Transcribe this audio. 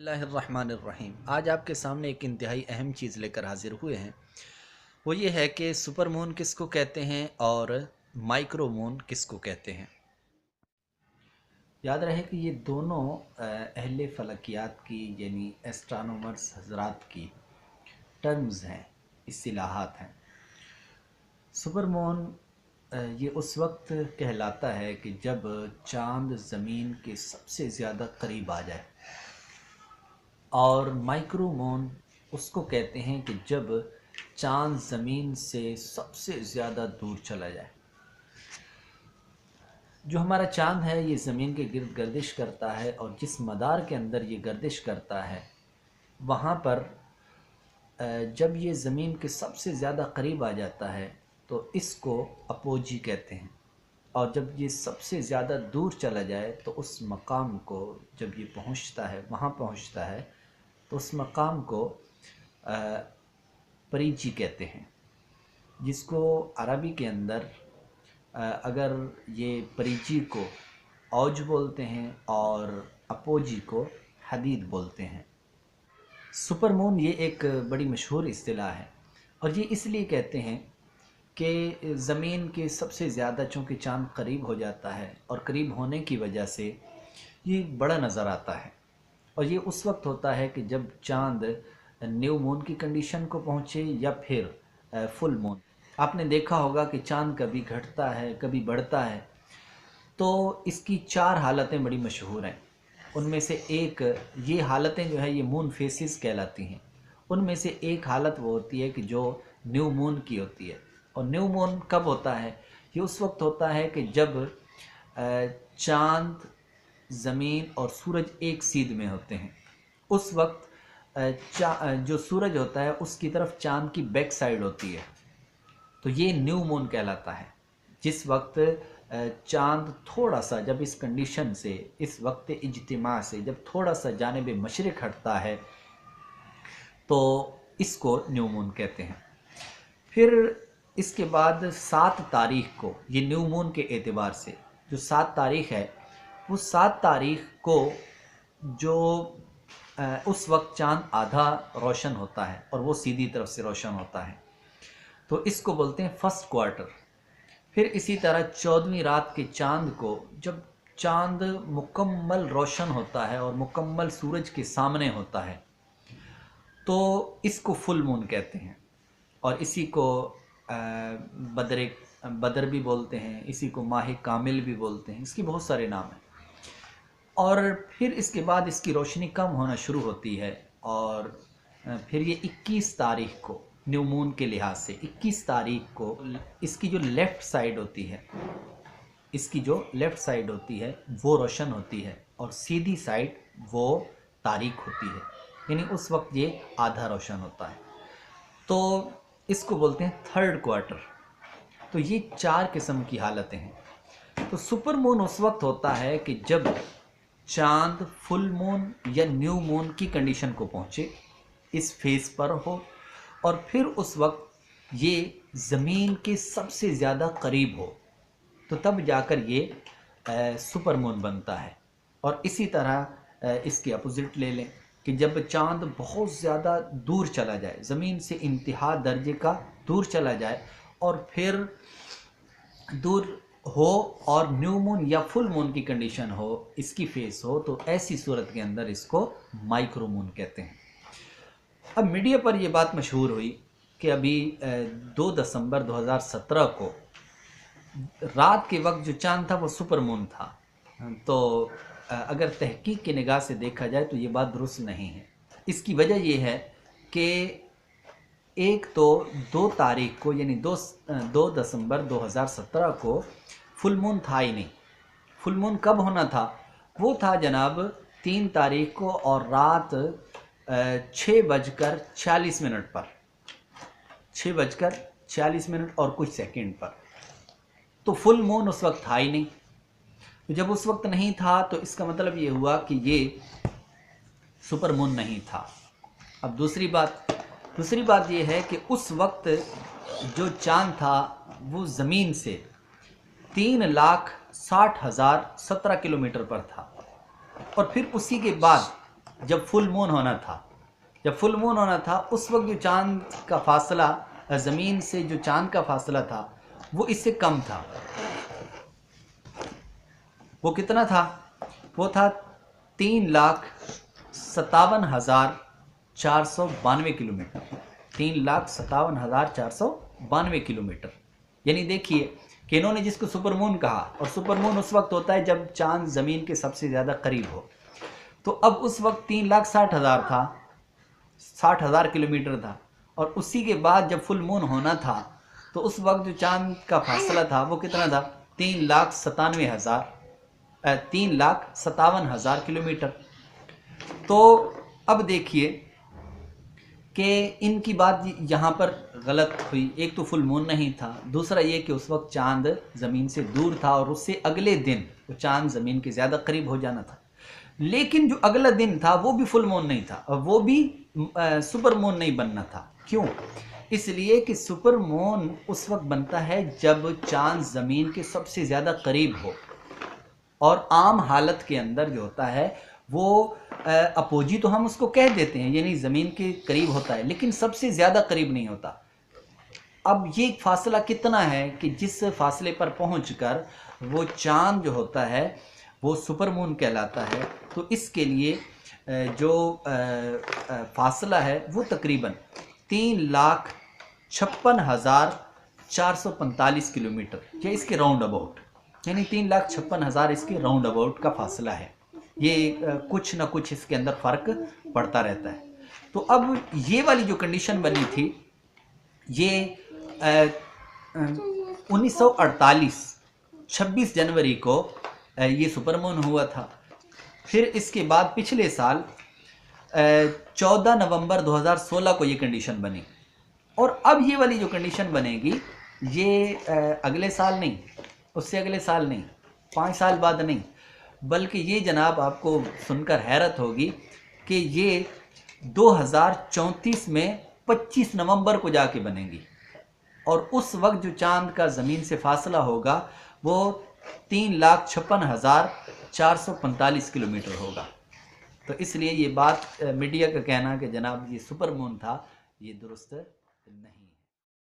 बिस्मिल्लाहिर्रहमानिर्रहीम। आज आपके सामने एक इंतहाई अहम चीज़ लेकर हाजिर हुए हैं। वो ये है कि सुपर मून किसको कहते हैं और माइक्रो मून किसको कहते हैं। याद रहे कि ये दोनों अहले फ़लकियात की यानी एस्ट्रोनॉमर्स हजरात की टर्म्स हैं, इस्तिलाहात हैं। सुपर मून ये उस वक्त कहलाता है कि जब चाँद ज़मीन के सबसे ज़्यादा करीब आ जाए, और माइक्रो मून उसको कहते हैं कि जब चाँद ज़मीन से सबसे ज़्यादा दूर चला जाए। जो हमारा चाँद है ये ज़मीन के गिर्द गर्दिश करता है, और जिस मदार के अंदर ये गर्दिश करता है वहाँ पर जब ये ज़मीन के सबसे ज़्यादा करीब आ जाता है तो इसको अपोजी कहते हैं, और जब ये सबसे ज़्यादा दूर चला जाए तो उस मकाम को जब ये पहुँचता है, वहाँ पहुँचता है, तो उस मकाम को परीची कहते हैं, जिसको अरबी के अंदर अगर ये परीची को औज बोलते हैं और अपोजी को हदीद बोलते हैं। सुपर मून ये एक बड़ी मशहूर इस्तिलाह है, और ये इसलिए कहते हैं कि ज़मीन के सबसे ज़्यादा चूँकि चाँद करीब हो जाता है, और करीब होने की वजह से ये बड़ा नज़र आता है। और ये उस वक्त होता है कि जब चाँद न्यू मून की कंडीशन को पहुँचे या फिर फुल मून। आपने देखा होगा कि चाँद कभी घटता है, कभी बढ़ता है, तो इसकी चार हालतें बड़ी मशहूर हैं। उनमें से एक ये हालतें जो है ये मून फेसिस कहलाती हैं। उनमें से एक हालत वो होती है कि जो न्यू मून की होती है। और न्यू मून कब होता है? ये उस वक्त होता है कि जब चाँद, ज़मीन और सूरज एक सीध में होते हैं। उस वक्त जो सूरज होता है उसकी तरफ चाँद की बैक साइड होती है, तो ये न्यू मून कहलाता है। जिस वक्त चाँद थोड़ा सा, जब इस कंडीशन से, इस वक्त इज्तिमा से जब थोड़ा सा जानिब मशरिक़ हटता है, तो इसको न्यू मून कहते हैं। फिर इसके बाद 7 तारीख को, ये न्यू मून के एतबार से जो 7 तारीख है, वो 7 तारीख को जो उस वक्त चाँद आधा रोशन होता है और वो सीधी तरफ से रोशन होता है, तो इसको बोलते हैं फर्स्ट क्वार्टर। फिर इसी तरह 14वीं रात के चाँद को, जब चाँद मुकम्मल रोशन होता है और मुकम्मल सूरज के सामने होता है, तो इसको फुल मून कहते हैं। और इसी को बदर भी बोलते हैं, इसी को माह कामिल भी बोलते हैं, इसकी बहुत सारे नाम हैं। और फिर इसके बाद इसकी रोशनी कम होना शुरू होती है, और फिर ये 21 तारीख को न्यू मून के लिहाज से 21 तारीख को इसकी जो लेफ़्ट साइड होती है, इसकी जो लेफ़्ट साइड होती है वो रोशन होती है, और सीधी साइड वो तारीख होती है, यानी उस वक्त ये आधा रोशन होता है। तो इसको बोलते हैं थर्ड क्वार्टर। तो ये 4 किस्म की हालतें हैं। तो सुपर मून उस वक्त होता है कि जब चाँद फुल मून या न्यू मून की कंडीशन को पहुँचे, इस फेज़ पर हो, और फिर उस वक्त ये ज़मीन के सबसे ज़्यादा करीब हो, तो तब जाकर ये सुपर मून बनता है। और इसी तरह इसके अपोजिट ले लें कि जब चाँद बहुत ज़्यादा दूर चला जाए, ज़मीन से इंतहा दर्जे का दूर चला जाए, और फिर दूर हो और न्यू मून या फुल मून की कंडीशन हो, इसकी फेस हो, तो ऐसी सूरत के अंदर इसको माइक्रो मून कहते हैं। अब मीडिया पर यह बात मशहूर हुई कि अभी 2 दिसंबर 2017 को रात के वक्त जो चाँद था वो सुपर मून था। तो अगर तहकीक की निगाह से देखा जाए तो ये बात दुरुस्त नहीं है। इसकी वजह ये है कि एक तो 2 तारीख को यानी 2 दिसंबर 2017 को फुल मून था ही नहीं। फुल मून कब होना था? वो था जनाब 3 तारीख को और रात 6:40 पर, 6:40 और कुछ सेकंड पर। तो फुल मून उस वक्त था ही नहीं। तो जब उस वक्त नहीं था तो इसका मतलब ये हुआ कि ये सुपर मून नहीं था। अब दूसरी बात ये है कि उस वक्त जो चाँद था वो ज़मीन से 3,60,017 किलोमीटर पर था, और फिर उसी के बाद जब फुल मून होना था, जब फुल मून होना था उस वक्त जो चांद का फासला ज़मीन से, जो चांद का फासला था वो इससे कम था। वो कितना था? वो था 3,57,492 किलोमीटर। 3,57,492 किलोमीटर। यानी देखिए कि इन्होंने जिसको सुपरमून कहा, और सुपरमून उस वक्त होता है जब चांद ज़मीन के सबसे ज़्यादा करीब हो। तो अब उस वक्त 3,60,000 था, 60,000 किलोमीटर था। और उसी के बाद जब फुल मून होना था तो उस वक्त जो चांद का फासला था वो कितना था? 3,57,000 किलोमीटर। तो अब देखिए कि इनकी बात यहाँ पर गलत हुई। एक तो फुल मून नहीं था, दूसरा ये कि उस वक्त चांद ज़मीन से दूर था और उससे अगले दिन वो चांद ज़मीन के ज़्यादा करीब हो जाना था। लेकिन जो अगला दिन था वो भी फुल मून नहीं था और वो भी सुपर मून नहीं बनना था। क्यों? इसलिए कि सुपर मून उस वक्त बनता है जब चांद ज़मीन के सबसे ज़्यादा करीब हो, और आम हालत के अंदर जो होता है वो अपोजी तो हम उसको कह देते हैं, यानी ज़मीन के करीब होता है, लेकिन सबसे ज़्यादा करीब नहीं होता। अब ये फासला कितना है कि जिस फासले पर पहुंचकर वो चांद जो होता है वो सुपर मून कहलाता है। तो इसके लिए जो फासला है वो तकरीबन 3,56,445 किलोमीटर, या इसके राउंड अबाउट, यानी 3,56,000 इसके राउंड अबाउट का फासला है। ये कुछ ना कुछ इसके अंदर फ़र्क पड़ता रहता है। तो अब ये वाली जो कंडीशन बनी थी ये 1948 26 जनवरी को ये सुपरमून हुआ था। फिर इसके बाद पिछले साल 14 नवंबर 2016 को ये कंडीशन बनी। और अब ये वाली जो कंडीशन बनेगी ये अगले साल नहीं, उससे अगले साल नहीं, 5 साल बाद नहीं, बल्कि ये जनाब आपको सुनकर हैरत होगी कि ये 2034 में 25 नवंबर को जाके बनेगी। और उस वक्त जो चांद का ज़मीन से फासला होगा वो 3,56,445 किलोमीटर होगा। तो इसलिए ये बात मीडिया का कहना कि जनाब ये सुपर मून था, ये दुरुस्त नहीं।